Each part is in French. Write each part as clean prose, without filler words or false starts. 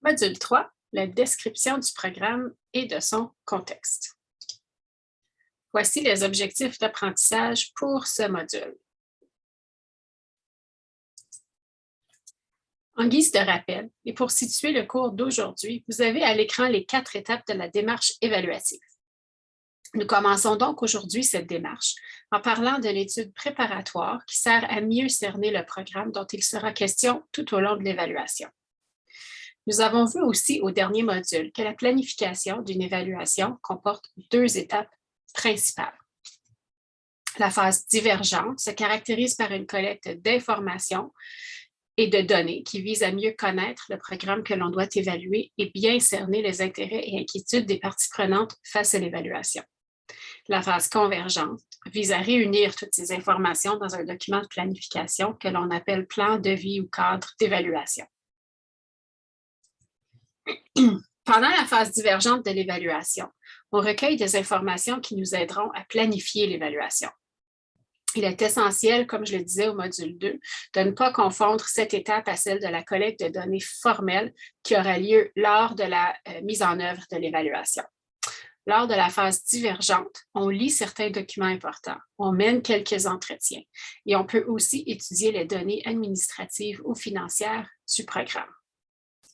Module 3, la description du programme et de son contexte. Voici les objectifs d'apprentissage pour ce module. En guise de rappel, et pour situer le cours d'aujourd'hui, vous avez à l'écran les 4 étapes de la démarche évaluative. Nous commençons donc aujourd'hui cette démarche en parlant de l'étude préparatoire qui sert à mieux cerner le programme dont il sera question tout au long de l'évaluation. Nous avons vu aussi au dernier module que la planification d'une évaluation comporte 2 étapes principales. La phase divergente se caractérise par une collecte d'informations et de données qui vise à mieux connaître le programme que l'on doit évaluer et bien cerner les intérêts et inquiétudes des parties prenantes face à l'évaluation. La phase convergente vise à réunir toutes ces informations dans un document de planification que l'on appelle plan, devis ou cadre d'évaluation. Pendant la phase divergente de l'évaluation, on recueille des informations qui nous aideront à planifier l'évaluation. Il est essentiel, comme je le disais au module 2, de ne pas confondre cette étape à celle de la collecte de données formelles qui aura lieu lors de la mise en œuvre de l'évaluation. Lors de la phase divergente, on lit certains documents importants, on mène quelques entretiens et on peut aussi étudier les données administratives ou financières du programme.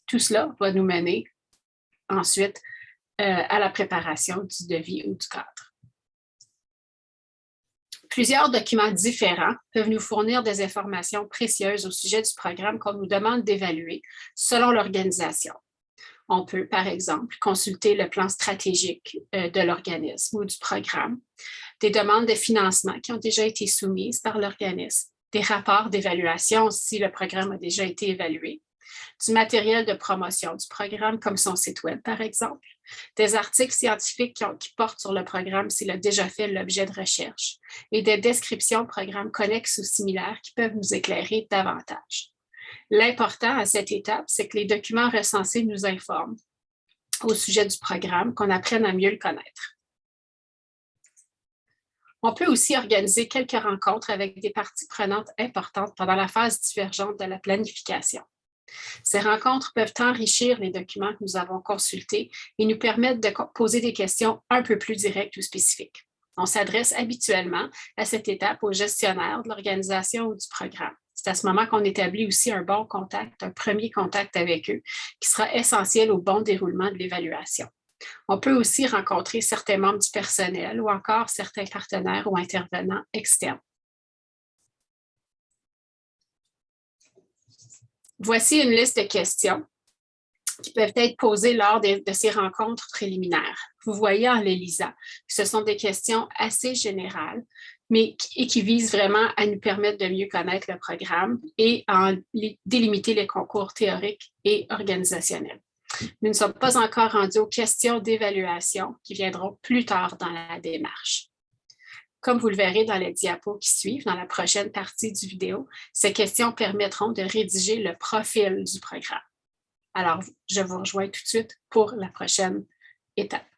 Tout cela va nous mener ensuite à la préparation du devis ou du cadre. Plusieurs documents différents peuvent nous fournir des informations précieuses au sujet du programme qu'on nous demande d'évaluer selon l'organisation. On peut, par exemple, consulter le plan stratégique de l'organisme ou du programme, des demandes de financement qui ont déjà été soumises par l'organisme, des rapports d'évaluation si le programme a déjà été évalué, du matériel de promotion du programme comme son site web, par exemple, des articles scientifiques qui portent sur le programme s'il a déjà fait l'objet de recherche et des descriptions de programmes connexes ou similaires qui peuvent nous éclairer davantage. L'important à cette étape, c'est que les documents recensés nous informent au sujet du programme, qu'on apprenne à mieux le connaître. On peut aussi organiser quelques rencontres avec des parties prenantes importantes pendant la phase divergente de la planification. Ces rencontres peuvent enrichir les documents que nous avons consultés et nous permettre de poser des questions un peu plus directes ou spécifiques. On s'adresse habituellement à cette étape aux gestionnaires de l'organisation ou du programme. C'est à ce moment qu'on établit aussi un bon contact, un premier contact avec eux, qui sera essentiel au bon déroulement de l'évaluation. On peut aussi rencontrer certains membres du personnel ou encore certains partenaires ou intervenants externes. Voici une liste de questions qui peuvent être posées lors de ces rencontres préliminaires. Vous voyez en les lisant que ce sont des questions assez générales, mais qui visent vraiment à nous permettre de mieux connaître le programme et à délimiter les concours théoriques et organisationnels. Nous ne sommes pas encore rendus aux questions d'évaluation qui viendront plus tard dans la démarche. Comme vous le verrez dans les diapos qui suivent, dans la prochaine partie du vidéo, ces questions permettront de rédiger le profil du programme. Alors, je vous rejoins tout de suite pour la prochaine étape.